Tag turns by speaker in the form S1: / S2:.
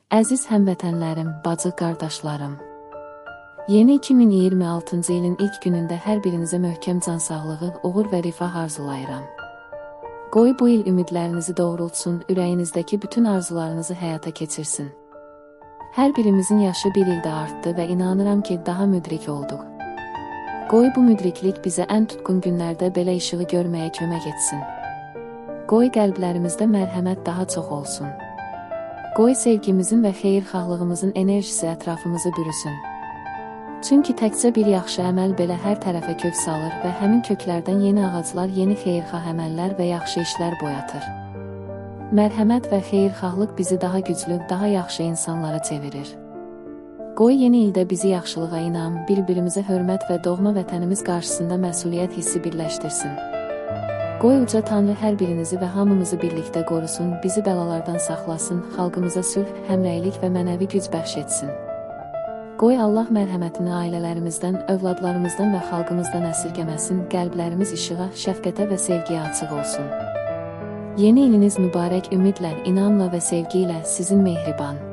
S1: Əziz həmvətənlərim, bacı qardaşlarım. Yeni 2026-cı ilin ilk günündə hər birinizə möhkəm can sağlığı, uğur və rifah arzulayıram. Qoy bu il ümidlərinizi doğrultsun, ürəyinizdəki bütün arzularınızı həyata keçirsin. Hər birimizin yaşı bir ildə artdı və inanıram ki, daha müdrik olduq. Qoy bu müdriklik bizə ən tutqun günlərdə belə işığı görməyə kömək etsin. Qoy qəlblərimizdə mərhəmət daha çox olsun. Qoy sevgimizin və xeyirxahlığımızın enerjisi ətrafımızı bürüsün. Çünki təkcə bir yaxşı əməl belə hər tərəfə kök salır və həmin köklərdən yeni ağaclar, yeni xeyirxah əməllər və yaxşı işlər boyatır. Mərhəmət və xeyirxahlıq bizi daha güclü, daha yaxşı insanlara çevirir. Qoy yeni ildə bizi yaxşılığa inam, bir-birimizə hörmət və doğma vətənimiz qarşısında məsuliyyət hissi birləşdirsin. Qoy uca Tanrı hər birinizi və hamımızı birlikdə qorusun, bizi bəlalardan saxlasın, xalqımıza sülh, həmrəylik və mənəvi güc bəxş etsin. Qoy Allah mərhəmətini ailələrimizdən, övladlarımızdan və xalqımızdan əsirgəməsin, qəlblərimiz işığa, şəfqətə və sevgiyə açıq olsun. Yeni iliniz mübarək, ümidlə, inamla və sevgi ilə sizin mehriban.